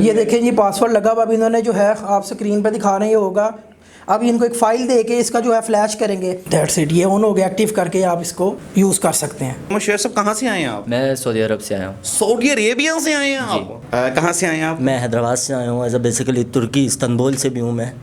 ये देखें जी पासवर्ड लगा हुआ। अब इन्होंने जो है आप स्क्रीन पे दिखा रहे हैं, ये होगा। अब इनको एक फ़ाइल दे के इसका जो है फ्लैश करेंगे, दैट्स इट, ये ऑन हो गया। एक्टिव करके आप इसको यूज़ कर सकते हैं। शेर साहब कहाँ से आए हैं आप? मैं सऊदी अरब से आया हूँ। सऊदी अरेबिया से आए हैं आप? कहाँ से आए हैं आप? मैं हैदराबाद से आया हूँ। एज अ बेसिकली तुर्की इस्तांबुल से भी हूँ मैं।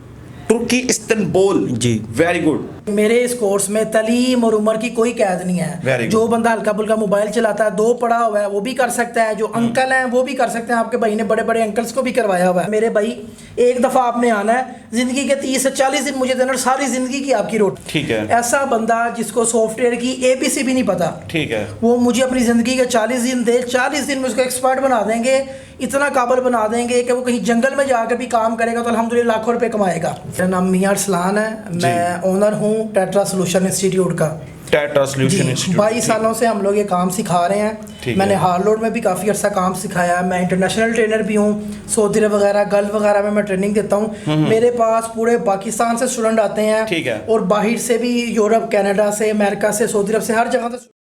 तुर्की इस्तांबुल जी। Very good. मेरे इस कोर्स में तालीम और उम्र की कोई कैद नहीं है। जो बंदा हल्का फुल्का मोबाइल चलाता है, 2 पढ़ा हुआ है, वो भी कर सकता है। जो अंकल हैं वो भी कर सकते हैं। आपके भाई ने बड़े बड़े अंकल्स को भी करवाया हुआ है। मेरे भाई, एक दफ़ा आपने आना है, ज़िंदगी के 30 से 40 दिन मुझे देना, सारी ज़िंदगी की आपकी रोटी। ठीक है। ऐसा बंदा जिसको सॉफ्टवेयर की ABC भी नहीं पता, ठीक है, वो मुझे अपनी ज़िंदगी के 40 दिन दे, 40 दिन में उसको एक्सपर्ट बना देंगे, इतना काबिल बना देंगे कि वो कहीं जंगल में जाकर भी काम करेगा तो अल्हम्दुलिल्लाह लाखों रुपए कमाएगा। मेरा नाम मियां अरसलान है, मैं ओनर हूँ टेट्रा सोल्यूशन इंस्टीट्यूट का। टेट्रा सोल्यूशन इंस्टीट्यूट 22 सालों से हम लोग ये काम सिखा रहे हैं। मैंने हार्लोड में भी काफ़ी अर्सा काम सिखाया है। मैं इंटरनेशनल ट्रेनर भी हूँ। सऊदी अरब वगैरह, गल्फ वगैरह में मैं ट्रेनिंग देता हूँ। मेरे पास पूरे पाकिस्तान से स्टूडेंट आते हैं। ठीक है। और बाहर से भी, यूरोप, कनाडा से, अमेरिका से, सऊदी अरब से, हर जगह से।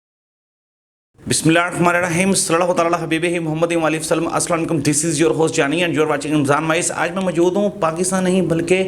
बिस्मिल्लाहिर्रहमानिर्रहीम सल्लल्लाहु तआला हबीबिही मुहम्मद व अलैहि वसल्लम। अस्सलाम वालेकुम, दिस इज़ योर होस्ट जानी एंड योर वाचिंग रमज़ान माइस। आज मैं मौजूद हूँ पाकिस्तान नहीं बल्कि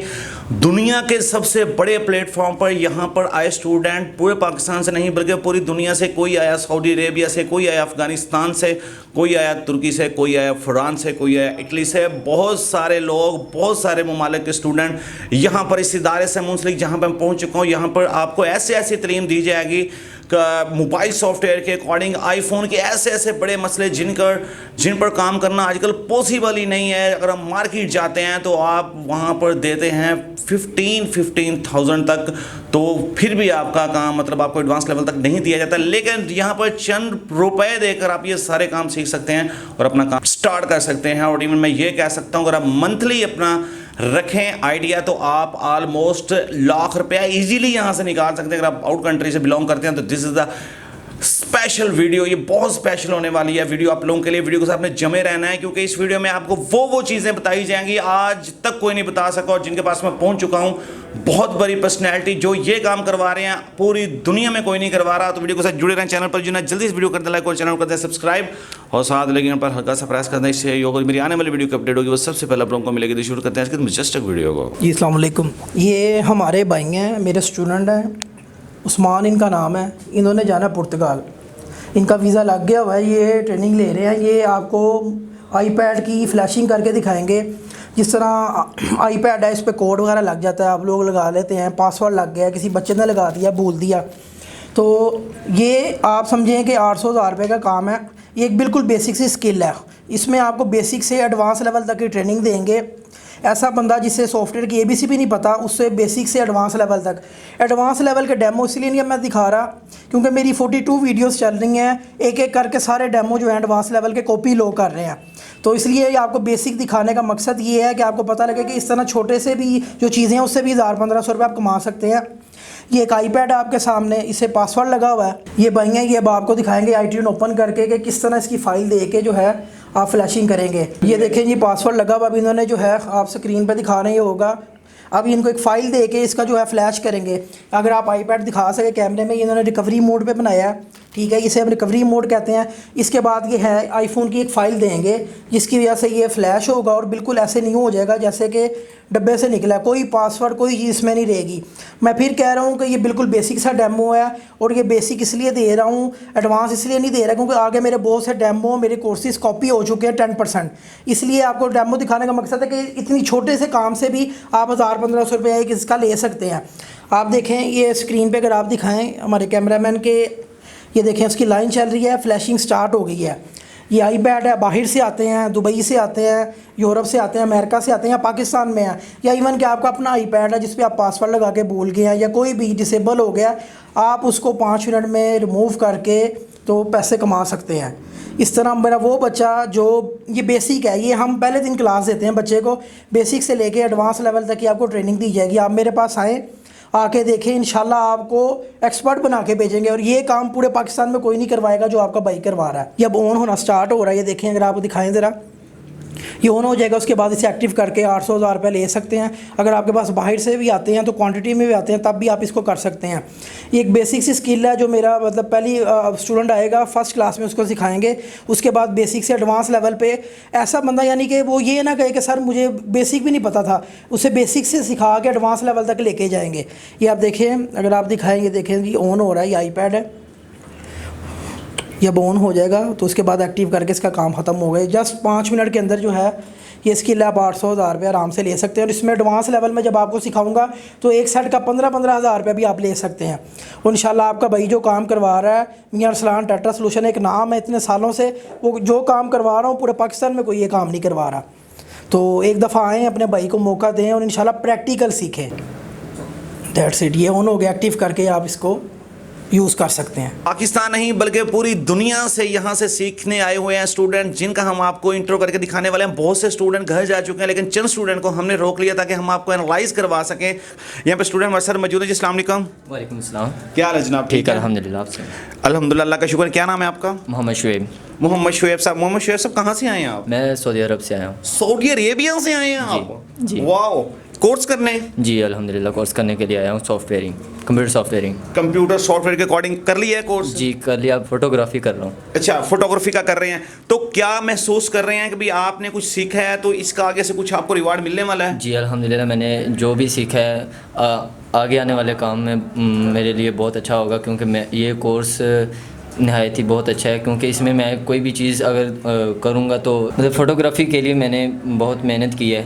दुनिया के सबसे बड़े प्लेटफॉर्म पर। यहाँ पर आए स्टूडेंट पूरे पाकिस्तान से नहीं बल्कि पूरी दुनिया से। कोई आया सऊदी अरेबिया से, कोई आया अफ़गानिस्तान से, कोई आया तुर्की से, कोई आया फ्रांस से, कोई आया इटली से। बहुत सारे लोग, बहुत सारे ममालिक के स्टूडेंट यहाँ पर इस इदारे से मुंसलिक जहाँ पर मैं पहुँच चुका हूँ। यहाँ पर आपको ऐसे ऐसी तालीम दी जाएगी मोबाइल सॉफ्टवेयर के अकॉर्डिंग, आईफोन के ऐसे ऐसे बड़े मसले जिन पर काम करना आजकल पॉसिबल ही नहीं है। अगर हम मार्केट जाते हैं तो आप वहाँ पर देते हैं 15,000 तक, तो फिर भी आपका काम, मतलब आपको एडवांस लेवल तक नहीं दिया जाता। लेकिन यहाँ पर चंद रुपए देकर आप ये सारे काम सीख सकते हैं और अपना काम स्टार्ट कर सकते हैं। और इवन मैं ये कह सकता हूँ, अगर आप मंथली अपना रखें आइडिया तो आप ऑलमोस्ट लाख रुपया इजीली यहाँ से निकाल सकते हैं। अगर आप आउट कंट्री से बिलोंग करते हैं तो this is the special video. ये बहुत स्पेशल होने वाली है वीडियो आप लोगों के लिए। वीडियो के साथ में जमे रहना है क्योंकि इस वीडियो में आपको वो चीज़ें बताई जाएंगी आज तक कोई नहीं बता सका और जिनके पास मैं पहुंच चुका हूं। बहुत बड़ी पर्सनैलिटी जो ये काम करवा रहे हैं, पूरी दुनिया में कोई नहीं करवा रहा। तो वीडियो के साथ जुड़े रहें। चैनल पर जो ना जल्दी से वीडियो कर दें लाइक और चैनल कर दें सब्सक्राइब और साथ लेकिन पर हल्का सा प्रेस कर दें। इससे मेरी आने वाली वीडियो की अपडेट होगी वो सबसे पहले आप लोगों को मिलेगी। तो शुरू करते हैं इसके जस्ट एक वीडियो को। जी अस्सलाम वालेकुम। ये हमारे भाई हैं, मेरे स्टूडेंट हैं, उस्मान इनका नाम है। इन्होंने जाना पुर्तगाल, इनका वीज़ा लग गया हुआ है। ये ट्रेनिंग ले रहे हैं। ये आपको आईपैड की फ्लैशिंग करके दिखाएंगे। जिस तरह आईपैड है, इस पर कोड वगैरह लग जाता है, आप लोग लगा लेते हैं। पासवर्ड लग गया, किसी बच्चे ने लगा दिया, भूल दिया, तो ये आप समझें कि 800,000 रुपये का काम है। ये एक बिल्कुल बेसिक सी स्किल है। इसमें आपको बेसिक से एडवांस लेवल तक की ट्रेनिंग देंगे। ऐसा बंदा जिसे सॉफ्टवेयर की ABC भी नहीं पता, उससे बेसिक से एडवांस लेवल तक। एडवांस लेवल के डेमो इसलिए नहीं मैं दिखा रहा क्योंकि मेरी 42 वीडियोस चल रही हैं, एक एक करके सारे डेमो जो हैं एडवांस लेवल के कॉपी लोग कर रहे हैं। तो इसलिए आपको बेसिक दिखाने का मकसद ये है कि आपको पता लगे कि इस तरह छोटे से भी जो चीज़ें हैं उससे भी 1000-1500 रुपये आप कमा सकते हैं। ये एक आईपैड है आपके सामने, इसे पासवर्ड लगा हुआ है। ये भाई हैं, ये अब आपको दिखाएंगे iTunes ओपन करके कि किस तरह इसकी फ़ाइल दे के जो है आप फ्लैशिंग करेंगे। ये देखें जी पासवर्ड लगा हुआ। अब इन्होंने जो है आप स्क्रीन पे दिखा रहे हैं, ये होगा। अब इनको एक फ़ाइल दे के इसका जो है फ्लैश करेंगे। अगर आप आईपैड दिखा सके कैमरे में, इन्होंने रिकवरी मोड पे बनाया है, ठीक है, इसे हम रिकवरी मोड कहते हैं। इसके बाद ये है आईफोन की एक फ़ाइल देंगे जिसकी वजह से ये फ्लैश होगा और बिल्कुल ऐसे न्यू हो जाएगा जैसे कि डब्बे से निकला। कोई पासवर्ड, कोई चीज़ इसमें नहीं रहेगी। मैं फिर कह रहा हूँ कि ये बिल्कुल बेसिक सा डेमो है और ये बेसिक इसलिए दे रहा हूँ, एडवांस इसलिए नहीं दे रहा क्योंकि आगे मेरे बहुत से डेमो, मेरे कोर्सेज कॉपी हो चुके हैं 10%। इसलिए आपको डेमो दिखाने का मकसद है कि इतनी छोटे से काम से भी आप 1000-1500 रुपये इसका ले सकते हैं। आप देखें ये स्क्रीन पर, अगर आप दिखाएँ हमारे कैमरामैन के, ये देखें उसकी लाइन चल रही है, फ्लैशिंग स्टार्ट हो गई है। ये आईपैड है, बाहर से आते हैं, दुबई से आते हैं, यूरोप से आते हैं, अमेरिका से आते हैं, या पाकिस्तान में है, या इवन कि आपका अपना आईपैड है जिस पे आप पासवर्ड लगा के भूल गए हैं या कोई भी डिसेबल हो गया, आप उसको 5 मिनट में रिमूव करके तो पैसे कमा सकते हैं। इस तरह मेरा वो बच्चा जो, ये बेसिक है, ये हम पहले दिन क्लास देते हैं बच्चे को, बेसिक से लेके एडवांस लेवल तक की आपको ट्रेनिंग दी जाएगी। आप मेरे पास आएँ, आके देखें, इंशाल्लाह आपको एक्सपर्ट बना के भेजेंगे। और ये काम पूरे पाकिस्तान में कोई नहीं करवाएगा जो आपका भाई करवा रहा है। ये अब ऑन होना स्टार्ट हो रहा है। ये देखें, अगर आप दिखाएं ज़रा, ये ऑन हो जाएगा, उसके बाद इसे एक्टिव करके 800-1000 रुपये ले सकते हैं। अगर आपके पास बाहर से भी आते हैं तो क्वांटिटी में भी आते हैं, तब भी आप इसको कर सकते हैं। ये एक बेसिक सी स्किल है जो मेरा मतलब पहली स्टूडेंट आएगा फर्स्ट क्लास में उसको सिखाएंगे, उसके बाद बेसिक से एडवांस लेवल पे ऐसा बंदा, यानी कि वो ये ना कहे कि सर मुझे बेसिक भी नहीं पता था, उसे बेसिक से सिखा के एडवांस लेवल तक लेके जाएंगे। ये आप देखें, अगर आप दिखाएंगे, देखें ये ऑन हो रहा है, ये आईपैड है, ये अब ऑन हो जाएगा तो उसके बाद एक्टिव करके इसका काम ख़त्म हो गया। जस्ट 5 मिनट के अंदर जो है ये स्किल आप 800-1000 रुपये आराम से ले सकते हैं। और इसमें एडवांस लेवल में जब आपको सिखाऊंगा तो एक सेट का 15-15 हज़ार रुपये भी आप ले सकते हैं। और इंशाल्लाह आपका भाई जो काम करवा रहा है, मियां अरसलान टेट्रा सोल्यूशन एक नाम है इतने सालों से, वो जो काम करवा रहा हूँ पूरे पाकिस्तान में कोई ये काम नहीं करवा रहा। तो एक दफ़ा आएँ, अपने भाई को मौका दें और इंशाल्लाह प्रैक्टिकल सीखें। That's it. ये ऑन हो गया, एक्टिव करके आप इसको यूज़ कर सकते हैं। पाकिस्तान नहीं बल्कि पूरी दुनिया से यहाँ से सीखने आए हुए हैं स्टूडेंट, जिनका हम आपको इंट्रो करके दिखाने वाले हैं। बहुत से स्टूडेंट घर जा चुके हैं, लेकिन चंद स्टूडेंट को हमने रोक लिया ताकि हम आपको एनालाइज करवा सकें। यहाँ पे स्टूडेंट हमारे साथ मौजूद है जी। अस्सलाम वालेकुम। वालेकुम अस्सलाम। क्या हाल है जनाब? ठीक है अल्हम्दुलिल्लाह। आपसे? अल्हम्दुलिल्लाह, अल्लाह का शुक्र। क्या नाम है आपका? मोहम्मद शुएब। मोहम्मद शुएब साहब। मोहम्मद शुएब साहब कहाँ से आए हैं आप? मैं सऊदी अरब से आया हूँ। सऊदी अरेबिया से आए हैं आप? जी। वाओ। कोर्स करने? जी अल्हम्दुलिल्लाह, कोर्स करने के लिए आया हूँ। सॉफ्टवेयरिंग, कंप्यूटर सॉफ्टवेयरिंग। कंप्यूटर सॉफ्टवेयर के अकॉर्डिंग कर लिया है कोर्स? जी कर लिया। फोटोग्राफी कर रहा हूँ। अच्छा, फोटोग्राफी का कर रहे हैं। तो क्या महसूस कर रहे हैं कि भाई आपने कुछ सीखा है तो इसका आगे से कुछ आपको रिवार्ड मिलने वाला है? जी अल्हम्दुलिल्लाह, मैंने जो भी सीखा है आगे आने वाले काम में मेरे लिए बहुत अच्छा होगा, क्योंकि मैं ये कोर्स नहायत ही बहुत अच्छा है। क्योंकि इसमें मैं कोई भी चीज़ अगर करूँगा तो मतलब फ़ोटोग्राफी के लिए मैंने बहुत मेहनत की है,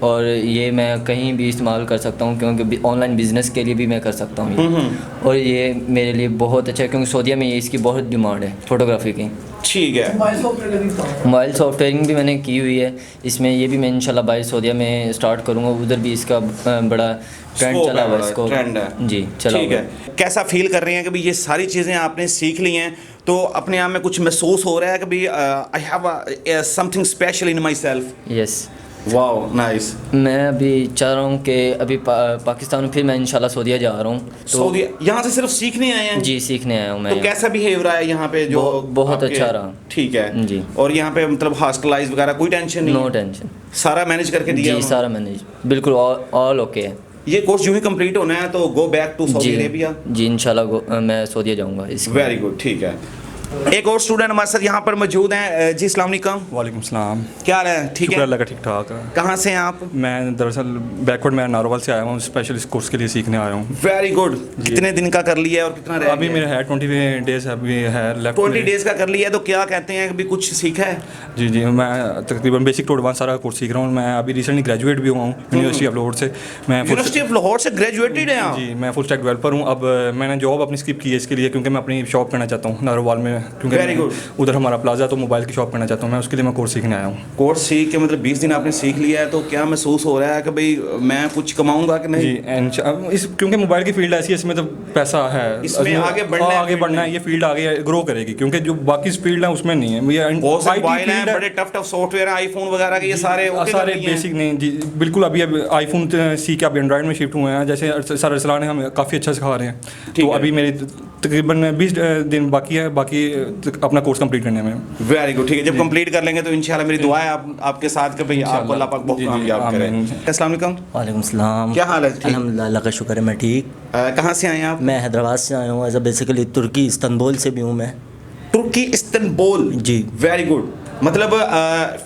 और ये मैं कहीं भी इस्तेमाल कर सकता हूँ, क्योंकि ऑनलाइन बिज़नेस के लिए भी मैं कर सकता हूँ ये। और ये मेरे लिए बहुत अच्छा है, क्योंकि सऊदीया में इसकी बहुत डिमांड है फ़ोटोग्राफी की। ठीक है। मोबाइल सॉफ्टवेयरिंग भी मैंने की हुई है इसमें। ये भी मैं इंशाल्लाह बाई सऊदीया में स्टार्ट करूँगा। उधर भी इसका बड़ा ट्रेंड चला हुआ है, इसको ट्रेंड है। जी चला ठीक है। कैसा फील कर रहे हैं कि भाई ये सारी चीज़ें आपने सीख ली हैं, तो अपने आप में कुछ महसूस हो रहा है कि भाई I have something special in my self? Yes. Wow, nice. मैं अभी चाह रहा हूँ कि अभी पाकिस्तान में फिर मैं इंशाल्लाह सऊदीया जा रहा हूँ। तो सऊदी यहाँ से सिर्फ सीखने आए हैं? जी सीखने आया हूँ मैं। तो कैसा बिहेव रहा है यहाँ पे? जो बहुत अच्छा रहा। ठीक है जी। और यहाँ पे मतलब हॉस्टलाइज वगैरह कोई टेंशन नहीं? No tension. सारा मैनेज करके दिया? जी सारा मैनेज बिल्कुल ऑल ओके है। ये कोर्स जो ही कंप्लीट होना है तो go back to Saudi Arabia? जी इंशाल्लाह मैं सऊदीया जाऊँगा। Very good. ठीक है। एक और स्टूडेंट हमारे साथ यहाँ पर मौजूद हैं जी। अस्सलाम वालेकुम। वालेकुम सलाम। क्या हाल है? ठीक है अल्लाह का, ठीक ठाक है। कहाँ से हैं आप? मैं दरअसल बैकवर्ड मैं नारोवाल से आया हूँ, स्पेशल इस कोर्स के लिए सीखने आया हूँ। Very good. कितने दिन का कर लिया है और कितना रह अभी गया? मेरा है 20 डेज़ अभी है लेफ्ट। 20 डेज़ का कर लिया है। तो क्या कहते हैं कि भी कुछ सीखा है? जी जी, मैं तकरीबन बेसिक टू एडवांस सारा कोर्स सीख रहा हूँ। मैं अभी रिसेंटली ग्रेजुएट भी हुआ हूँ यूनिवर्सिटी ऑफ लाहौर से। मैं यूनिवर्सिटी ऑफ लाहौर से ग्रेजुएटेड हैं आप? जी, मैं फुल स्टैक डेवलपर हूँ। अब मैंने जॉब अपनी स्किप की है इसके लिए, क्योंकि मैं अपनी शॉप करना चाहता हूँ नारोवाल में, Very क्योंकि good. उधर हमारा प्लाजा तो मोबाइल की शॉप करना चाहता हूँ मैं। उसके लिए मैं कोर्स सीखने आया हूँ। कोर्स सीख के मतलब 20 दिन आपने सीख लिया है, तो क्या महसूस हो रहा है कि भाई मैं कुछ कमाऊंगा कि नहीं? जी इस क्योंकि मोबाइल की फील्ड ऐसी है, इसमें तो पैसा है, इसमें आगे बढ़ना है, ये फील्ड आगे ग्रो करेगी, क्योंकि जो बाकी फील्ड है उसमें नहीं है। बहुत से मोबाइल हैं, बड़े टफ सॉफ्टवेयर हैं, आईफोन वगैरह के, ये सारे बेसिक नहीं जी बिल्कुल। अभी आईफोन सीख के अभी एंड्रॉइड में शिफ्ट हुए हैं। जैसे सर अरसलान हमें काफ़ी अच्छा सिखा रहे हैं। तो अभी मेरी तकरीबन 20 दिन बाकी है अपना कोर्स कंप्लीट करने में। Very good. ठीक है, जब कंप्लीट कर लेंगे तो इंशाल्लाह मेरी दुआ है आपके साथ कि भाई आपको अल्लाह पाक बहुत कामयाब करे। अस्सलाम वालेकुम। वालेकुम सलाम। क्या हाल है? अल्हम्दुलिल्लाह, अल्लाह का शुक्र है मैं ठीक। कहाँ से आए हैं आप? मैं हैदराबाद से आया हूँ। एज अ बेसिकली तुर्की इस्तांबुल से भी हूँ मैं। तुर्की इस्तांबुल? जी। Very good. मतलब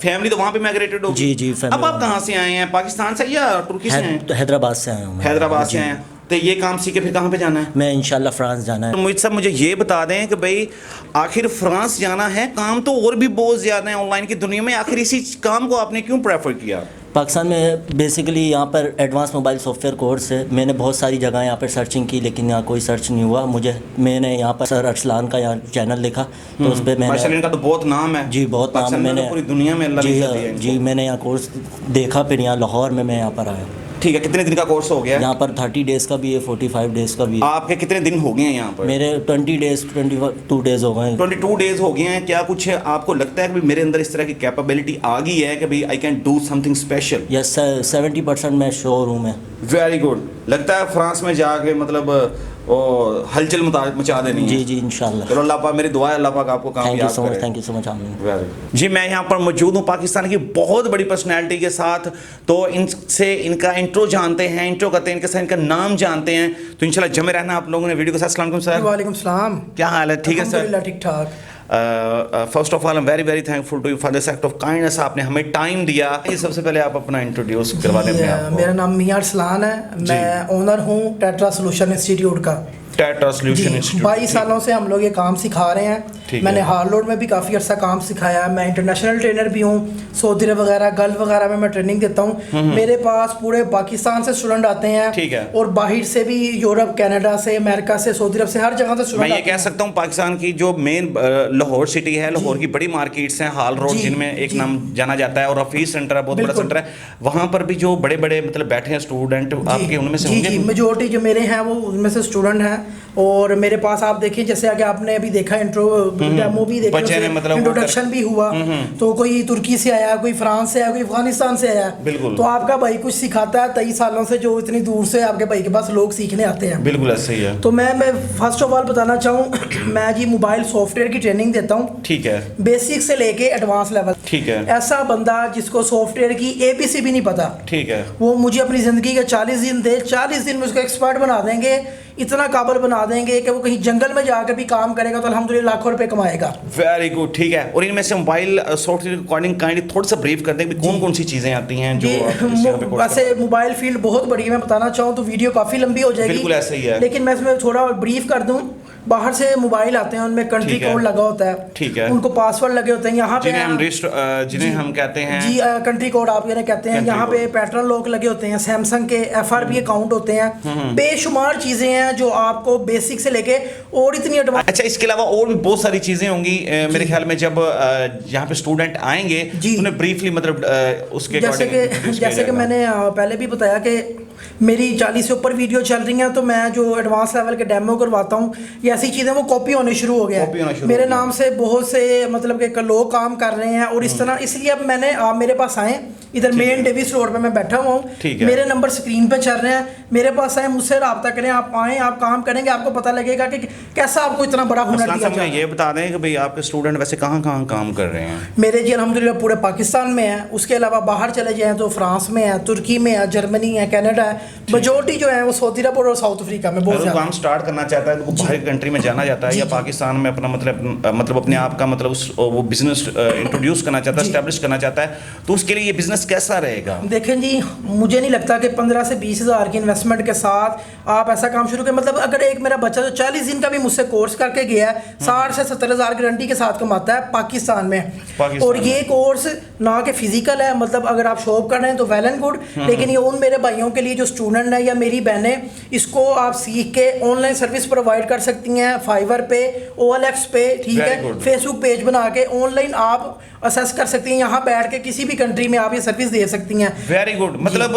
फैमिली तो वहाँ पे माइग्रेटेड होगी? जी जी। अब आप कहाँ से आए हैं? पाकिस्तान से या तुर्की से आए हैं? हैदराबाद से आया हूँ। हैदराबाद से आए हैं। तो ये काम सीख के फिर कहाँ पे जाना है? मैं इंशाल्लाह फ्रांस जाना है। तो मुझे ये बता दें कि भाई आखिर फ्रांस जाना है, काम तो और भी बहुत ज़्यादा है ऑनलाइन की दुनिया में, आखिर इसी काम को आपने क्यों प्रेफर किया? पाकिस्तान में बेसिकली यहाँ पर एडवांस मोबाइल सॉफ्टवेयर कोर्स है। मैंने बहुत सारी जगह यहाँ पर सर्चिंग की, लेकिन यहाँ कोई सर्च नहीं हुआ। मैंने यहाँ पर सर अरसलान का यहाँ चैनल देखा, तो उस पर मैंने, इनका तो बहुत नाम है। जी बहुत नाम है। मैंने पूरी दुनिया में जी मैंने यहाँ कोर्स देखा, फिर यहाँ लाहौर में मैं यहाँ पर आया। ठीक है, कितने दिन का कोर्स हो गया? यहाँ पर 30 डेज़ का भी है, 45 डेज़ का भी है। आपके कितने दिन हो गए हैं यहाँ पर? मेरे 20 डेज़ 22 डेज़ हो गए। 22 डेज़ हो गए हैं। क्या कुछ आपको लगता है कि मेरे अंदर इस तरह की कैपेबिलिटी आ गई है कि भाई I can do something special? Yes 70% मैं श्योर हूँ मैं। Very good. लगता है फ्रांस में जाके मतलब और हलचल मचा देनी है। जी जी इंशाल्लाह। चलो अल्लाह पाक, मेरी दुआ है अल्लाह पाक आपको थैंक यू कामयाब सो मच, करे। थैंक यू सो मच आमीन। जी मैं यहाँ पर मौजूद हूँ पाकिस्तान की बहुत बड़ी पर्सनैलिटी के साथ, तो इनसे इनका इंट्रो जानते हैं, इंट्रो करते हैं, इनके साथ इनका नाम जानते हैं। तो इंशाल्लाह जमे रहना आप लोगों ने वीडियो के साथ। अस्सलाम वालेकुम सर। वालेकुम सलाम। क्या हाल है? ठीक है सर, अल्हम्दुलिल्लाह ठीक ठाक। First of all I am very very thankful to you for this act of kindness, आपने हमें टाइम दिया। ये सबसे पहले आप अपना इंट्रोड्यूस करवा दें अपने आप को। मेरा नाम मियां अरसलान है, मैं ओनर हूँ टेट्रा सोल्यूशन इंस्टीट्यूट का। टेट्रा सोल्यूशन इंस्टीट्यूट 22 सालों से हम लोग ये काम सिखा रहे हैं। ठीक मैंने है। हार्लोड में भी काफ़ी अर्सा काम सिखाया है। मैं इंटरनेशनल ट्रेनर भी हूँ, सऊदी अरब वगैरह गल्फ वगैरह में मैं ट्रेनिंग देता हूँ। मेरे पास पूरे पाकिस्तान से स्टूडेंट आते हैं। ठीक है। और बाहर से भी, यूरोप, कनाडा से, अमेरिका से, सऊदी अरब से, हर जगह से मैं स्टूडेंट ये कह सकता हूँ पाकिस्तान की जो मेन लाहौर सिटी है, लाहौर की बड़ी मार्केट्स हैं, हाल रोड जी, जिनमें एक जी। नाम जाना जाता है, और हफीज सेंटर है, बहुत बड़ा बिल्कुल। सेंटर है, वहाँ पर भी जो बड़े बड़े मतलब बैठे हैं स्टूडेंट आपके, उनमें से जी होंगे? जी मेजोरिटी जो मेरे हैं वो उनमें से स्टूडेंट हैं। और मेरे पास आप देखिए, जैसे आगे आपने अभी देखा इंट्रो डेमो भी देखा, बच्चे ने मतलब वो इंट्रोडक्शन भी हुआ। तो कोई तुर्की से आया, कोई फ्रांस से आया, कोई अफगानिस्तान से आया। बिल्कुल। तो आपका भाई कुछ सिखाता है 23 सालों से, जो इतनी दूर से आपके भाई के पास लोग सीखने आते हैं। बिल्कुल ऐसा ही है। तो मैं फर्स्ट ऑफ ऑल बताना चाहूँ मैं जी मोबाइल सॉफ्टवेयर की ट्रेनिंग देता हूँ, ठीक है, बेसिक से लेके एडवांस लेवल। ठीक है, ऐसा बंदा जिसको सॉफ्टवेयर की ABC भी नहीं पता, ठीक है, वो मुझे अपनी ज़िंदगी के 40 दिन दे, 40 दिन में उसको एक्सपर्ट बना देंगे, इतना काबिल बना देंगे कि वो कहीं जंगल में जाकर भी काम करेगा तो अल्हम्दुलिल्लाह लाखों रुपए कमाएगा। वेरी गुड, ठीक है। और इनमें से मोबाइल सॉफ्टवेयर अकॉर्डिंग काइंडली थोड़ा सा ब्रीफ कर दें कि कौन कौन सी चीज़ें आती हैं जो आप इस यहाँ पे कोर्स वैसे मोबाइल फील्ड बहुत बड़ी है, मैं बताना चाहूँ तो वीडियो काफ़ी लंबी हो जाएगी। बिल्कुल ऐसा ही है। लेकिन मैं इसमें थोड़ा ब्रीफ कर दूँ। बाहर से मोबाइल आते हैं, उनमें कंट्री ठीक है। कोड लगा होता है, ठीक है। उनको पासवर्ड लगे होते हैं। यहाँ पे जिन्हें हम कहते हैं जी कंट्री कोड आप ये कहते हैं। Country यहाँ पे code। पैटर्न लॉक लगे होते हैं, सैमसंग के FRB अकाउंट होते हैं, बेशुमार चीज़ें हैं जो आपको बेसिक से लेके और इतनी एडवांस। अच्छा, इसके अलावा और भी बहुत सारी चीज़ें होंगी मेरे ख्याल में, जब यहाँ पे स्टूडेंट आएंगे जी। तो उन्हें ब्रीफली मतलब उसके जैसे कि मैंने पहले भी बताया कि मेरी 40 से ऊपर वीडियो चल रही हैं, तो मैं जो एडवांस लेवल के डेमो करवाता हूँ, ये ऐसी चीज़ें वो कॉपी होने शुरू हो गया है। मेरे नाम से बहुत से मतलब कि लोग काम कर रहे हैं। और इस तरह इसलिए अब मैंने, आप मेरे पास आएँ, इधर मेन डेविस रोड पे मैं बैठा हुआ हूँ, मेरे नंबर स्क्रीन पे चल रहे हैं, मेरे पास आए, मुझसे रब्ता करें, आप आएँ, आप काम करेंगे, आपको पता लगेगा कि कैसा आपको इतना बड़ा हुनर दिया जाए। ये बता दें कि भाई आपके स्टूडेंट वैसे कहाँ कहाँ काम कर रहे हैं? मेरे जी अल्हम्दुलिल्लाह पूरे पाकिस्तान में है। उसके अलावा बाहर चले जाएँ तो फ्रांस में है, तुर्की में है, जर्मनी है, कनाडा है। मेजोरिटी जो है वो सऊदी अरब और साउथ अफ्रीका में बहुत ज़्यादा। काम स्टार्ट करना चाहता है तो वो बाहर कंट्री में जाना चाहता है, या पाकिस्तान में अपना मतलब अपने आप का मतलब वो बिजनेस इंट्रोड्यूस करना चाहता है, एस्टेब्लिश करना चाहता है, तो उसके लिए ये बिजनेस कैसा रहेगा? देखें जी, मुझे नहीं लगता कि 15 से 20 हज़ार की इन्वेस्टमेंट के साथ आप ऐसा काम शुरू करें। मतलब अगर एक मेरा बच्चा जो 40 दिन का भी मुझसे कोर्स करके गया है, 60 से 70 हज़ार गारंटी के साथ कमाता है पाकिस्तान में। और ये कोर्स ना कि फिजिकल है, मतलब अगर आप शॉप कर रहे हैं तो वेल एंड गुड, लेकिन ये उन मेरे भाइयों के लिए जो स्टूडेंट है या मेरी बहनें, इसको आप सीख के ऑनलाइन सर्विस प्रोवाइड कर सकती हैं, फाइवर पे, OLX पे, ठीक है, फेसबुक पेज बना के ऑनलाइन आप असेस कर सकती हैं। यहाँ बैठ के किसी भी कंट्री में आप ये सर्विस दे सकती हैं। Very good. मतलब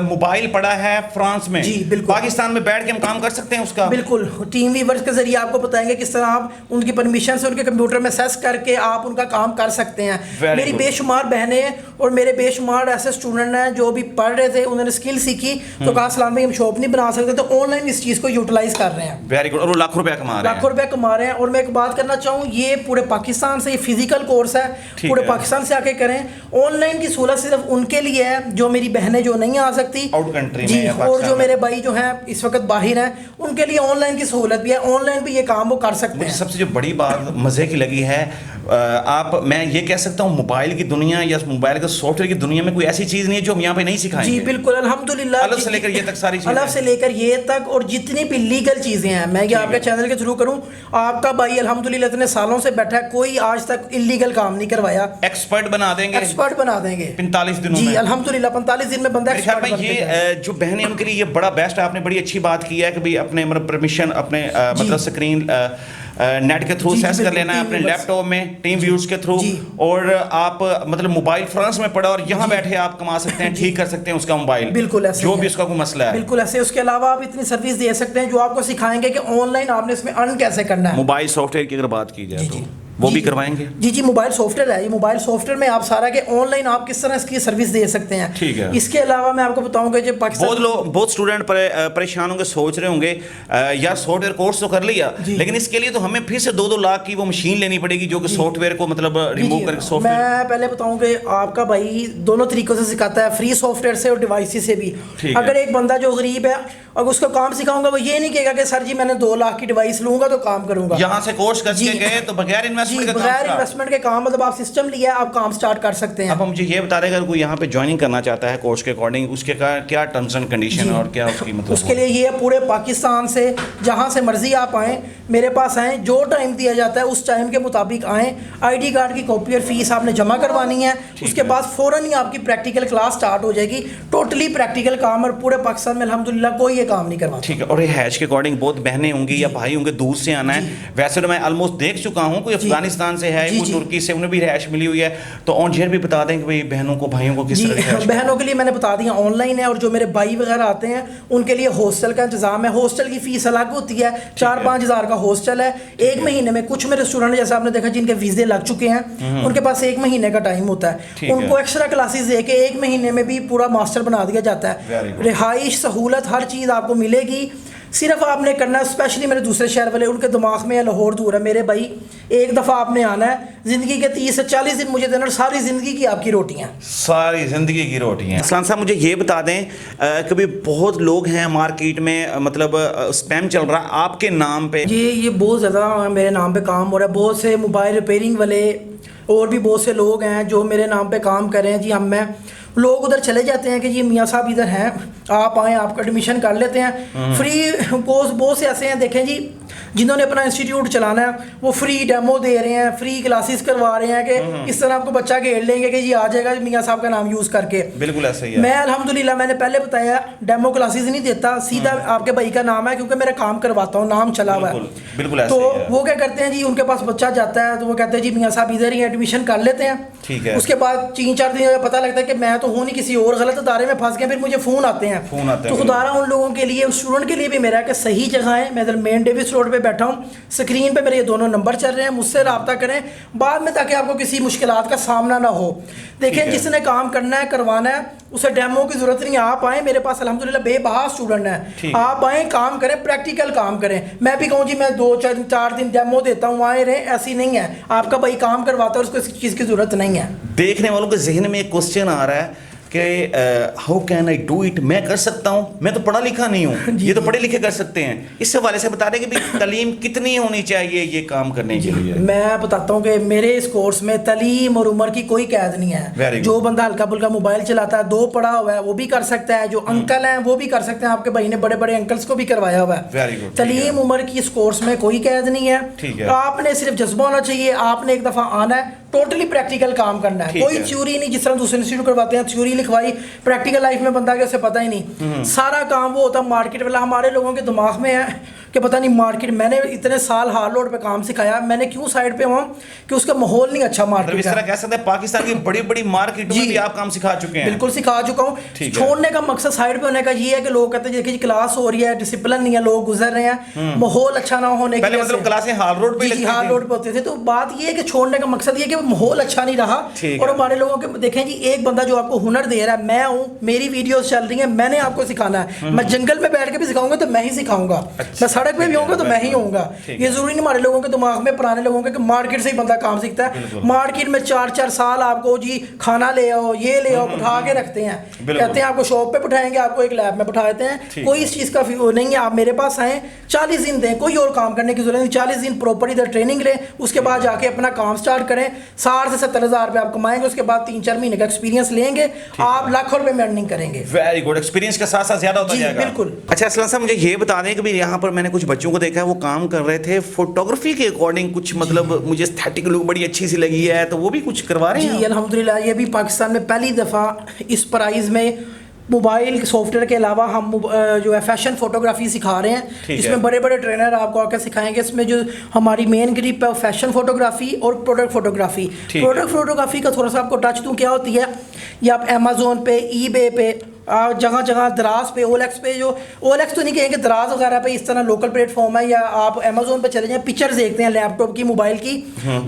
मोबाइल पड़ा है फ्रांस में, जी बिल्कुल, पाकिस्तान में बैठ के हम काम कर सकते हैं उसका। बिल्कुल, टीम वीवर्स के जरिए आपको बताएंगे किस तरह आप उनकी परमिशन से उनके कंप्यूटर में असेस करके आप उनका काम कर सकते हैं। मेरी बेशुमार बहनें और मेरे बेशुमार ऐसे स्टूडेंट हैं जो भी पढ़ रहे थे, उन्होंने स्किल सीखी तो कहा सलाम भाई हम शॉप नहीं बना सकते, तो ऑनलाइन इस चीज़ को यूटिलाइज कर रहे हैं। Very good. और वो लाखों रुपया कमा रहे हैं, लाखों रुपया कमा रहे हैं। और मैं एक बात करना चाहूँ, ये पूरे पाकिस्तान से, ये फिजिकल कोर्स है, पूरे पाकिस्तान से आके करें। ऑनलाइन की सहूलत सिर्फ उनके लिए है जो मेरी बहनें जो नहीं आ सकती आउट कंट्री जी, में, और जो मेरे भाई जो हैं इस वक्त बाहर हैं, उनके लिए ऑनलाइन की सहूलत भी है, ऑनलाइन भी ये काम वो कर सकते हैं। सबसे जो बड़ी बात मज़े की लगी है, मैं ये कह सकता हूँ मोबाइल की दुनिया या मोबाइल के सॉफ्टवेयर की दुनिया में कोई ऐसी चीज़ नहीं है जो हम यहाँ पे नहीं सिखाएंगे। जी बिल्कुल, अल्हम्दुलिल्लाह, अलग से लेकर ये तक सारी चीज़ें, अलग से लेकर ये तक, और जितनी भी लीगल चीज़ें हैं, मैं ये आपके चैनल के थ्रू करूँ, आपका भाई अल्हम्दुलिल्लाह इतने सालों से बैठा है, कोई आज तक इलीगल काम नहीं करवाया। एक्सपर्ट बना देंगे, एक्सपर्ट बना देंगे 45 दिनों जी, में। अल्हम्दुलिल्लाह 45 दिन में बंदा एक्सपर्ट बन ये जो बहनें उनके लिए ये बड़ा बेस्ट है। आपने बड़ी अच्छी बात की है कि भाई अपने मतलब परमिशन अपने मतलब स्क्रीन नेट के थ्रू सेस कर लेना है अपने लैपटॉप में, टीम व्यूज के थ्रू, और आप मतलब मोबाइल फ्रांस में पड़ा और यहाँ बैठे आप कमा सकते हैं, ठीक कर सकते हैं उसका मोबाइल, बिल्कुल ऐसे जो भी उसका कोई मसला है, बिल्कुल ऐसे। उसके अलावा आप इतनी सर्विस दे सकते हैं जो आपको सिखाएंगे कि ऑनलाइन आपने इसमें अर्न कैसे करना है। मोबाइल सॉफ्टवेयर की अगर बात की जाए तो वो जी, भी जी। करवाएंगे? जी जी, मोबाइल सॉफ्टवेयर है ये। मोबाइल सॉफ्टवेयर में आप सारा के ऑनलाइन आप किस तरह इसकी सर्विस दे सकते हैं। ठीक है। इसके अलावा मैं आपको बताऊंगा जो पाकिस्तान बहुत स्टूडेंट परेशान होंगे, सोच रहे होंगे यार सॉफ्टवेयर कोर्स तो कर लिया, जी। लेकिन इसके लिए तो हमें फिर से 2-2 लाख की वो मशीन लेनी पड़ेगी जो कि सॉफ्टवेयर को मतलब जी, रिमूव जी। करके सॉफ्टवेयर। मैं पहले बताऊं कि आपका भाई दोनों तरीकों से सिखाता है, फ्री सॉफ्टवेयर से और डिवाइसेस से भी। ठीक है। अगर एक बंदा जो गरीब है अगर उसको काम सिखाऊंगा, वो ये नहीं कहेगा कि सर जी मैंने 2 लाख की डिवाइस लूंगा तो काम करूंगा। यहाँ से कोर्स जी। करके गए तो बगैर जी, इन्वेस्टमेंट का बगैर काम इन्वेस्टमेंट के काम, मतलब आप सिस्टम लिया आप काम स्टार्ट कर सकते हैं। अब मुझे ये बता दें अगर कोई यहाँ पे ज्वाइनिंग करना चाहता है कोर्स के अकॉर्डिंग, उसके क्या टर्म्स एंड कंडीशन जी। और क्या उसकी मतलब उसके लिए ये पूरे पाकिस्तान से जहाँ से मर्जी आप आएँ, मेरे पास आएँ, जो टाइम दिया जाता है उस टाइम के मुताबिक आएँ। आईडी कार्ड की कॉपी और फीस आपने जमा करवानी है, उसके बाद फ़ौरन ही आपकी प्रैक्टिकल क्लास स्टार्ट हो जाएगी। टोटली प्रैक्टिकल काम, और पूरे पाकिस्तान में अल्हम्दुलिल्लाह कोई ये काम नहीं करवाता। ठीक है। और ये हैज के अकॉर्डिंग बहुत बहनें होंगी या भाई होंगे दूर से आना है, वैसे तो मैं ऑलमोस्ट देख चुका हूँ, कोई जी। अफगानिस्तान से है, जी, कोई जी। तुर्की से, उन्हें भी हैश मिली हुई है, तो ऑन एयर भी बता दें कि भाई बहनों को भाइयों को किस जी, तरह की हैश। बहनों के लिए मैंने बता दिया ऑनलाइन है, और जो मेरे भाई वगैरह आते हैं उनके लिए हॉस्टल का इंतजाम है। हॉस्टल की फीस अलग होती है, 4-5 हज़ार का हॉस्टल है। एक महीने में कुछ मेरे स्टूडेंट जैसे आपने देखा जिनके वीज़े लग चुके हैं, उनके पास 1 महीने का टाइम होता ठीक है, है। उनको एक्स्ट्रा क्लासेस दे के 1 महीने में भी पूरा मास्टर बना दिया जाता Very है। good। रिहाइश सहूलत हर चीज़ आपको मिलेगी। सिर्फ आपने करना है, स्पेशली मेरे दूसरे शहर वाले उनके दिमाग में लाहौर दूर है। मेरे भाई एक दफ़ा आपने आना है, ज़िंदगी के 30 से 40 दिन मुझे देना, और सारी ज़िंदगी की आपकी रोटियाँ। सारी जिंदगी की रोटी हैं। असलान साहब मुझे ये बता दें कभी बहुत लोग हैं मार्केट में मतलब स्पैम चल रहा है आपके नाम पे। ये बहुत ज़्यादा मेरे नाम पे काम हो रहा है। बहुत से मोबाइल रिपेयरिंग वाले और भी बहुत से लोग हैं जो मेरे नाम पे काम कर रहे हैं। जी हम मैं लोग उधर चले जाते हैं कि जी मियाँ साहब इधर हैं, आप आएँ, आपका एडमिशन कर लेते हैं फ्री। बहुत से ऐसे हैं देखें जी जिन्होंने अपना इंस्टीट्यूट चलाना है, वो फ्री डेमो दे रहे हैं, फ्री क्लासेस करवा रहे हैं कि इस तरह आपको बच्चा घेर लेंगे कि जी आ जाएगा मियाँ साहब का नाम यूज़ करके। बिल्कुल ऐसा ही है। मैं अल्हम्दुलिल्लाह मैंने पहले बताया डेमो क्लासेस नहीं देता, सीधा आपके भाई का नाम है क्योंकि मेरा काम करवाता हूँ, नाम चला हुआ है। बिल्कुल ऐसा तो ही है। वो क्या करते हैं जी, उनके पास बच्चा जाता है तो वो कहते हैं जी मियाँ साहब इधर ही एडमिशन कर लेते हैं। ठीक है। उसके बाद 3-4 दिन पता लगता है कि मैं तो हूँ नहीं, किसी और गलत अदारे में फंस गया, फिर मुझे फ़ोन आते हैं। तो खुदारा उन लोगों के लिए, उस स्टूडेंट के लिए भी मेरा कि सही जगह है। मैं इधर मेन डेविस रोड पे बैठा हूँ, स्क्रीन पे मेरे ये दोनों नंबर चल रहे हैं, मुझसे रब्ता करें बाद में ताकि आपको किसी मुश्किलात का सामना ना हो। देखें जिसने काम करना है करवाना है उसे डेमो की ज़रूरत नहीं है। आप आएँ, मेरे पास अल्हम्दुलिल्लाह बेबहा स्टूडेंट हैं, आप आएँ काम करें, प्रैक्टिकल काम करें। मैं भी कहूँ जी मैं 2-4 दिन डेमो देता हूँ, आए रहे, ऐसी नहीं है। आपका भाई काम करवाता है, उसको इस चीज़ की ज़रूरत नहीं है। देखने वालों के जहन में एक क्वेश्चन आ रहा है कि how can I do it, मैं कर सकता हूँ, मैं तो पढ़ा लिखा नहीं हूँ, ये तो पढ़े लिखे कर सकते हैं। इस हवाले से बता दें कि भाई तालीम कितनी होनी चाहिए ये काम करने के लिए। मैं बताता हूँ कि मेरे इस कोर्स में तालीम और उम्र की कोई कैद नहीं है। जो बंदा हल्का फुल्का मोबाइल चलाता है, 2 पढ़ा हुआ है, वो भी कर सकता है। जो अंकल हैं वो भी कर सकते हैं। आपके भाई ने बड़े बड़े अंकल्स को भी करवाया हुआ है। तालीम उम्र की इस कोर्स में कोई कैद नहीं है। आपने सिर्फ जज्बा होना चाहिए, आपने एक दफ़ा आना है, टोटली प्रैक्टिकल काम करना है। कोई थ्योरी नहीं, जिस तरह दूसरे इंस्टीट्यूट करवाते हैं थ्योरी लिखवाई, प्रैक्टिकल लाइफ में बंदा के उसे पता ही नहीं। सारा काम वो होता है मार्केट वाला। हमारे लोगों के दिमाग में है कि पता नहीं मार्केट, मैंने इतने साल हार्ड रोड पे काम सिखाया, मैंने क्यों साइड पे हुआ कि उसका माहौल नहीं अच्छा मार्केट। इस तरह कह सकते हैं पाकिस्तान की बड़ी बड़ी मार्केट में भी आप काम सिखा चुके हैं। बिल्कुल सिखा चुका हूँ। छोड़ने का मकसद साइड पे होने का ये है कि लोग कहते हैं देखिए क्लास हो रही है, डिसिप्लिन नहीं है, लोग गुजर रहे हैं, माहौल अच्छा ना होने की पहले मतलब क्लासें हार्ड रोड पे लगती थी। हार्ड रोड पे होते थे। तो बात ये है कि छोड़ने का मकसद ये है कि माहौल अच्छा नहीं रहा। और हमारे लोगों के देखें जी, एक बंदा जो आपको हुनर दे रहा है, मैं हूँ, मेरी वीडियोस चल रही हैं, मैंने आपको सिखाना है। मैं जंगल में बैठ के भी सिखाऊंगा तो मैं ही सिखाऊंगा, मैं सड़क पे भी होऊंगा तो मैं ही होऊंगा। ये जरूरी नहीं हमारे लोगों के दिमाग में, पुराने लोगों के, कि मार्केट से ही बंदा काम सीखता है। मार्केट में 4-4 साल आपको जी खाना ले आओ, ये ले आओ, बिठा के रखते हैं, कहते हैं आपको शॉप पे बिठाएंगे, आपको एक लैब में बिठा देते हैं। कोई इस चीज़ का नहीं है। आप मेरे पास आए, 40 दिन दें, कोई और काम करने की जरूरत नहीं। 40 दिन प्रॉपर इधर ट्रेनिंग लें, उसके बाद जाके अपना काम स्टार्ट करें। 60 से 70 हज़ार रुपये आप कमाएंगे, उसके बाद 3-4 महीने का एक्सपीरियंस लेंगे, आप लाखों रुपए में अर्निंग करेंगे। Very good. एक्सपीरियंस के साथ साथ ज्यादा होता जाएगा। बिल्कुल। अच्छा असलम साहब मुझे ये बता दें कि भाई यहाँ पर मैंने कुछ बच्चों को देखा है वो काम कर रहे थे फोटोग्राफी के अकॉर्डिंग, कुछ मतलब मुझे एस्थेटिक लुक बड़ी अच्छी सी लगी है, तो वो भी कुछ करवा रहे हैं? जी अल्हम्दुलिल्लाह, ये भी पाकिस्तान में पहली दफ़ा इस प्राइस में मोबाइल सॉफ्टवेयर के अलावा हम जो है फैशन फोटोग्राफी सिखा रहे हैं। इसमें बड़े बड़े ट्रेनर आपको आकर सिखाएंगे। इसमें जो हमारी मेन ग्रिप है फैशन फोटोग्राफी और प्रोडक्ट फोटोग्राफी। प्रोडक्ट फोटोग्राफी का थोड़ा सा आपको टच दूँ क्या होती है, ये आप अमेज़ोन पे, ईबे पे जगह जगह दराज पे OLX पे, जो OLX तो नहीं कहेंगे, दराज वगैरह पे इस तरह लोकल प्लेटफॉर्म है, या आप अमेजोन पे चले जाएं, पिक्चर्स देखते हैं लैपटॉप की, मोबाइल की,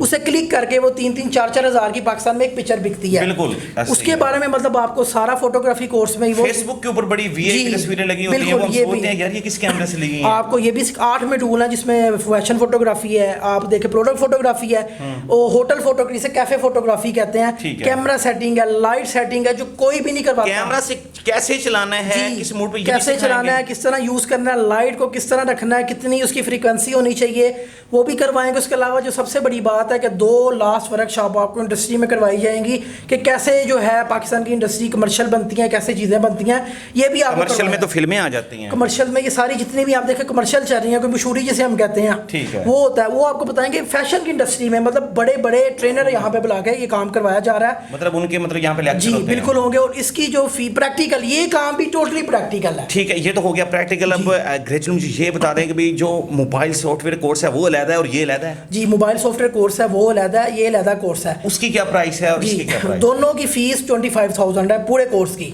उसे क्लिक करके वो 3-4 हज़ार की पाकिस्तान में एक पिक्चर बिकती है। बिल्कुल, उसके बारे में मतलब आपको सारा फोटोग्राफी कोर्स में ही वो फेसबुक के ऊपर बड़ी वीआईपी तस्वीरें लगी होती हैं, वो हम सोचते हैं यार ये किस कैमरे से ली गई हैं। आपको ये भी 8 में टूल है जिसमें फैशन फोटोग्राफी है, आप देखें प्रोडक्ट फोटोग्राफी है, वो होटल फोटोग्राफी से कैफे फोटोग्राफी कहते हैं, कैमरा सेटिंग है, लाइट सेटिंग है, जो कोई भी नहीं करवाता। कैमरा से कैसे चलाना है, किस मोड पे कैसे चलाना है, किस तरह यूज करना है, लाइट को किस तरह रखना है, कितनी उसकी फ्रीक्वेंसी होनी चाहिए, वो भी करवाएंगे। उसके अलावा जो सबसे बड़ी बात है कि 2 लास्ट वर्कशॉप आपको इंडस्ट्री में करवाई जाएंगी कि कैसे जो है पाकिस्तान की इंडस्ट्री कमर्शियल बनती है, कैसे चीज़ें बनती हैं, ये भी आपको कमर्शियल में तो फिल्में आ जाती हैं, कमर्शियल में ये सारी जितनी भी आप देखें कमर्शियल चल रही हैं, कोई मशहूरी जिसे हम कहते हैं, ठीक है, वो होता है, वो आपको बताएंगे। फैशन की इंडस्ट्री में मतलब बड़े बड़े ट्रेनर यहाँ पे बुला के ये काम करवाया जा रहा है, मतलब उनके मतलब यहाँ पे लेक्चर जी होते हैं। बिल्कुल होंगे, और इसकी जो फी प्रैक्टिकल, ये काम भी टोटली प्रैक्टिकल है। ठीक है, ये तो हो गया प्रैक्टिकल। अब ग्रेजुएट मुझे ये बता दें कि भाई जो मोबाइल सॉफ्टवेयर कोर्स है वो अलग है और ये अलग है। जी, मोबाइल सॉफ्टवेयर कोर्स है वो अलग है, ये अलग कोर्स है। उसकी क्या प्राइस है और इसकी क्या प्राइस? दोनों की फीस 25,000 है पूरे कोर्स की।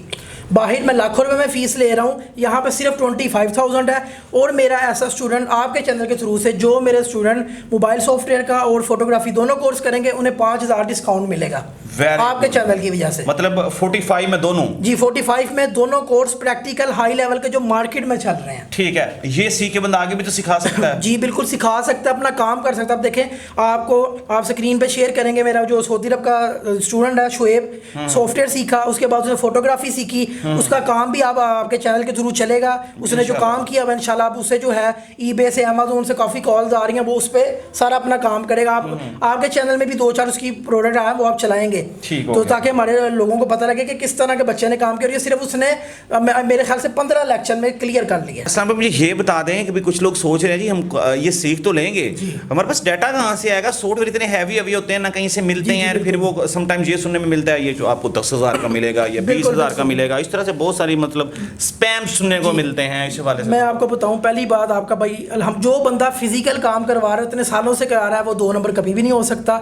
बाहर मैं लाखों रुपए में फ़ीस ले रहा हूँ, यहाँ पे सिर्फ 25,000 है। और मेरा ऐसा स्टूडेंट आपके चैनल के थ्रू से, जो मेरे स्टूडेंट मोबाइल सॉफ्टवेयर का और फोटोग्राफी दोनों कोर्स करेंगे, उन्हें 5,000 डिस्काउंट मिलेगा आपके चैनल की वजह से। मतलब 45 में दोनों? जी, 45 में दोनों कोर्स प्रैक्टिकल हाई लेवल के जो मार्केट में चल रहे हैं। ठीक है, ये सीख के बंदा आगे भी तो सिखा सकता है। जी बिल्कुल सिखा सकता है, अपना काम कर सकता है। आप देखें, आप स्क्रीन पे शेयर करेंगे, मेरा जो सऊदी अरब का स्टूडेंट है शुएब, सॉफ्टवेयर सीखा, उसके बाद उसने फोटोग्राफी सीखी, उसका काम भी आपके चैनल के थ्रू चलेगा। उसने जो काम किया वह इंशाल्लाह आप उससे जो है eBay से, अमेजोन से काफ़ी कॉल्स आ रही हैं, वो उस पर सारा अपना काम करेगा। आपके चैनल में भी 2-4 उसकी प्रोडक्ट आए वो आप चलाएंगे, तो ताकि हमारे लोगों को पता लगे कि किस तरह के बच्चे ने काम किया। और ये सिर्फ उसने मेरे ख्याल से 15 लेक्चर में क्लियर कर लिया। अस्सलाम वालेकुम, मुझे ये बता दें कि भी कुछ लोग सोच रहे हैं जी हम ये सीख तो लेंगे, हमारे पास डाटा कहाँ से आएगा? सॉफ्टवेयर इतने हैवी होते हैं ना, कहीं से मिलते हैं, फिर वो समटाइम्स ये सुनने में मिलता है ये जो आपको 10,000 का मिलेगा या 20,000 का मिलेगा, इस तरह से बहुत सारी मतलब स्पैम सुनने को मिलते हैं। इस वाले से मैं आपको बताऊं, पहली बात आपका भाई, हम जो बंदा फिजिकल काम करवा रहा है इतने सालों से करा रहा है, वो 2 नंबर कभी भी नहीं हो सकता।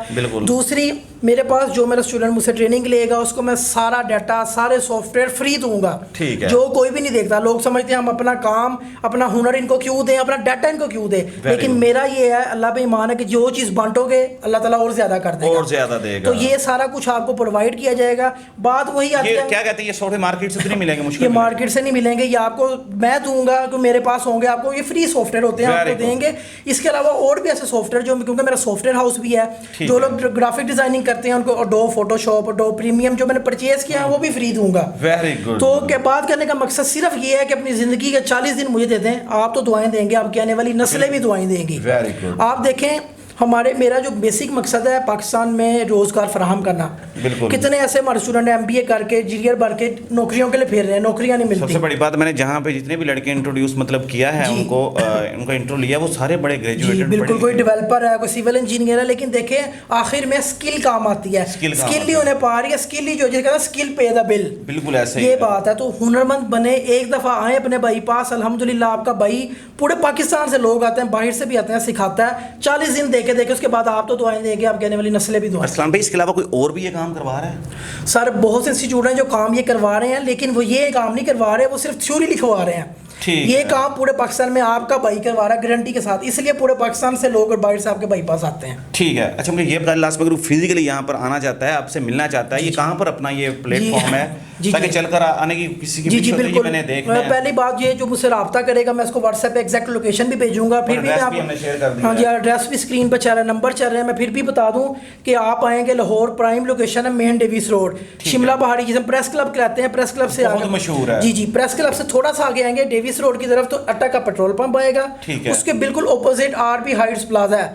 दूसरी, मेरे पास जो मेरा स्टूडेंट मुझसे ट्रेनिंग लेगा उसको मैं सारा डाटा, सारे सॉफ्टवेयर फ्री दूंगा, ठीक है, जो कोई भी नहीं देखता। लोग समझते हैं हम अपना काम, अपना हुनर इनको क्यों दें, अपना डाटा इनको क्यों दें, लेकिन मेरा ये है, अल्लाह पे ईमान है कि जो चीज़ बांटोगे अल्लाह ताला और ज्यादा कर देगा, और ज्यादा देगा। तो ये सारा कुछ आपको प्रोवाइड किया जाएगा। बात वही आती है, क्या कहते हैं, ये सॉफ्टवेयर मार्केट से तो नहीं मिलेंगे? मुश्किल ये मार्केट से नहीं मिलेंगे, ये आपको मैं दूंगा, कि मेरे पास होंगे, आपको ये फ्री सॉफ्टवेयर होते हैं, आपको देंगे। इसके अलावा और भी ऐसे सॉफ्टवेयर जो, क्योंकि मेरा सॉफ्टवेयर हाउस भी है, जो लोग ग्राफिक डिजाइनिंग करते हैं उनको अडोब फोटोशॉप, अडोब प्रीमियम जो मैंने परचेज किया है वो भी फ्री दूंगा। Very good. तो क्या बात करने का मकसद सिर्फ ये है कि अपनी जिंदगी के 40 दिन मुझे दे दें, आप तो दुआएं देंगे, आपकी आने वाली नस्लें भी दुआएं देंगी। Very good. आप देखें, मेरा जो बेसिक मकसद है पाकिस्तान में रोज़गार फराहम करना। बिल्कुल। कितने ऐसे हमारे स्टूडेंट MBA करके इंजीनियर बन के नौकरियों के लिए फिर रहे हैं, नौकरियां नहीं मिलती। सबसे बड़ी बात, मैंने जहाँ पे जितने भी लड़के इंट्रोड्यूस मतलब किया है उनको उनका इंट्रो लिया, वो सारे बड़े ग्रेजुएटेड, बिल्कुल, कोई डेवलपर है, कोई सिविल इंजीनियर है, लेकिन देखें आखिर में स्किल काम आती है। स्किल ही उन्हें पा रही है, स्किल ही जो जिसका स्किल पे द बिल, बिल्कुल ऐसे ये बात है। तो हुनरमंद बने, एक दफ़ा आए अपने भाई पास, अल्हम्दुलिल्लाह आपका भाई, पूरे पाकिस्तान से लोग आते हैं, बाहर से भी आते हैं, सिखाता है। 40 दिन देखे उसके बाद आप तो दुआएं देंगे, आप कहने वाली नस्लें भी दुआएं। अस्सलाम भाई, इसके अलावा कोई और भी ये काम करवा रहा है? सर बहुत से इंस्टीट्यूट हैं जो काम ये करवा रहे हैं, लेकिन वो ये काम नहीं करवा रहे, वो सिर्फ थ्योरी लिखवा रहे हैं। ये काम पूरे पाकिस्तान में आपका भाई करवा रहा है गारंटी के साथ, इसलिए पूरे पाकिस्तान से लोग और बाहर से आपके भाई पास आते हैं। ठीक है, अच्छा मुझे ये बता, लास्ट में फिजिकली यहाँ पर आना चाहता है, आपसे मिलना चाहता है, ये कहाँ पर अपना ये प्लेटफॉर्म है, ताकि चलकर आने की किसी की जी बिल्कुल। पहली बात ये, जो मुझसे रब्ता करेगा मैं उसको व्हाट्सएप पे एग्जैक्ट लोकेशन भी भेजूंगा, फिर भी हाँ जी एड्रेस भी स्क्रीन पर चल रहा है, नंबर चल रहे हैं। मैं फिर भी बता दूं कि आप आएंगे लाहौर, प्राइम लोकेशन है मेन डेविस रोड, शिमला पहाड़ी, जिसे प्रेस क्लब कहते हैं, प्रेस क्लब से आगे मशहूर है। जी, प्रेस क्लब से थोड़ा सा आगे आएंगे डेविस रोड की तरफ तो अट्टा का पेट्रोल पंप आएगा, उसके बिल्कुल ऑपोजिट RB हाइट्स प्लाजा है।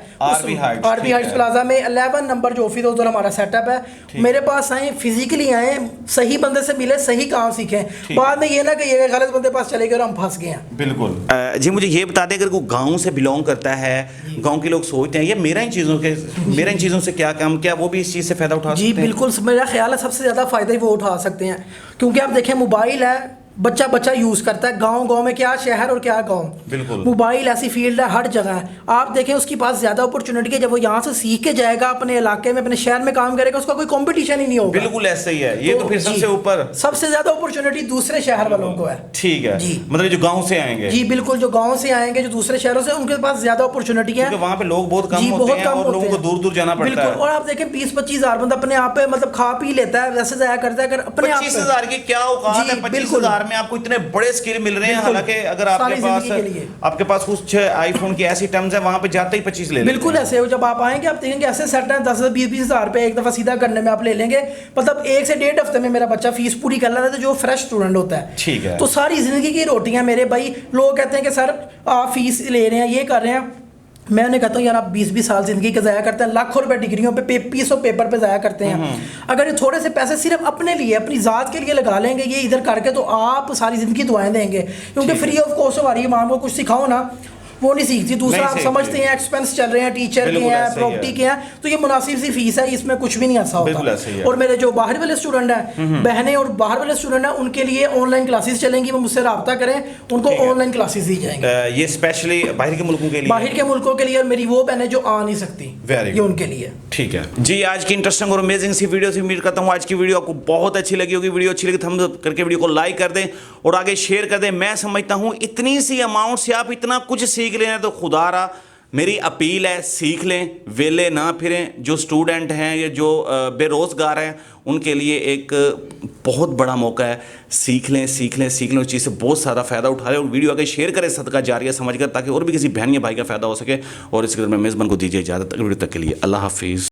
RB हाइट्स प्लाजा में 11 नंबर जो ऑफिस उधर हमारा सेटअप है। मेरे पास आए, फिजिकली आए, सही बंदे से मिले, सही काम सीखें, बाद में ये ना कि ये गलत बंदे पास चले गए और हम फंस गए हैं। बिल्कुल। जी मुझे ये बता दें, अगर कोई गाँव से बिलोंग करता है, गाँव के लोग सोचते हैं ये मेरा इन चीज़ों से क्या काम, क्या वो भी इस चीज़ से फ़ायदा उठा सकते हैं? जी बिल्कुल, मेरा ख्याल है सबसे ज़्यादा फ़ायदा ही वो उठा सकते हैं, क्योंकि आप देखें मोबाइल है, बच्चा बच्चा यूज़ करता है। गांव में क्या शहर और क्या गांव, बिल्कुल। मोबाइल ऐसी फील्ड है, हर जगह है। आप देखें उसके पास ज़्यादा अपॉर्चुनिटी है, जब वो यहाँ से सीख के जाएगा अपने इलाके में अपने शहर में काम करेगा, उसका कोई कंपटीशन ही नहीं होगा। बिल्कुल ऐसे ही है, ये तो फिर जी, सबसे ऊपर सबसे ज़्यादा अपॉर्चुनिटी दूसरे शहर वालों को है। ठीक है जी। मतलब जो गांव से आएंगे। जी बिल्कुल, जो गांव से आएंगे, जो दूसरे शहरों से, उनके पास ज़्यादा अपॉर्चुनिटी है, क्योंकि वहाँ पे लोग बहुत कम जी, होते बहुत हैं कम और होते लोगों को हैं। दूर दूर जाना पड़ता है। बिल्कुल। और आप देखें 20-25 हज़ार बंदा अपने आप पे मतलब खा पी लेता है, वैसे जाया करता है। अगर अपने आप 25,000 की क्या औकात जी, है? 25,000 बिल्कुल। में आपको इतने बड़े स्किल मिल रहे हैं। बिल्कुल। हालांकि अगर सारी जिंदगी के लिए। आपके पास कुछ आईफोन की ऐसी टर्म्स है, वहां पे जाते ही 25 ले लेते बिल्कुल हैं। ऐसे हो, जब आप आएंगे आप देखेंगे ऐसे सेट है 10-20 हज़ार पे एक दफ़ा सीधा करने में आप ले लेंगे। मतलब 1 से 1.5 हफ्ते में मेरा बच्चा फीस पूरी कर लेता है, जो फ्रेश स्टूडेंट होता है। ठीक है। तो सारी ज़िंदगी की रोटियां मेरे भाई, लोग कहते हैं कि सर आप फीस ले रहे हैं, ये कर रहे हैं। मैं उन्हें कहता हूँ यार आप 20-20 साल ज़िंदगी का ज़ाया करते हैं, लाखों रुपए डिग्रियों पे पीसों पेपर पे ज़ाया करते हैं। अगर ये थोड़े से पैसे सिर्फ अपने लिए, अपनी ज़ात के लिए लगा लेंगे ये इधर करके, तो आप सारी ज़िंदगी दुआएं देंगे। क्योंकि फ्री ऑफ कॉस्ट हमारी माँ को कुछ सिखाओ ना, वो नहीं सीखती। दूसरा नहीं आप सीखती। समझते हैं एक्सपेंस चल रहे हैं, टीचर के बिल्कुल हैं, ऐसे ही है। प्रॉपर्टी के हैं, तो ये मुनासिब सी फीस है, इसमें कुछ भी नहीं ऐसा बिल्कुल होता। ऐसे ही है। और मेरे जो बाहर वाले स्टूडेंट हैं, बहनें और बाहर वाले स्टूडेंट हैं, उनके लिए ऑनलाइन क्लासेस चलेंगी, वो मुझसे रब्ता करें, उनको ठीक है। ऑनलाइन क्लासेस दी जाएंगी। ये स्पेशली बाहर के मुल्कों के लिए। बाहर के मुल्कों के लिए, और मेरी वो बहनें जो आ नहीं सकती, Very ये good. उनके लिए। ठीक है जी। आज की इंटरेस्टिंग और अमेजिंग सी वीडियो से उम्मीद करता हूँ आज की वीडियो आपको बहुत अच्छी लगी होगी। वीडियो अच्छी लगी तो थम्स अप करके वीडियो को लाइक कर दें और आगे शेयर कर दें। मैं समझता हूँ इतनी सी अमाउंट से आप इतना कुछ सीख लें तो खुदारा मेरी अपील है, सीख लें, वेले ना फिरें। जो स्टूडेंट हैं या जो बेरोज़गार हैं उनके लिए एक बहुत बड़ा मौका है। सीख लें उस चीज़ से बहुत सारा फ़ायदा उठा लें और वीडियो आगे शेयर करें सदका जारिया समझकर, ताकि और भी किसी बहन या भाई का फ़ायदा हो सके। और इसके मैं मेज़बान को दीजिए इजाज़त। वीडियो तक के लिए अल्लाह हाफिज़।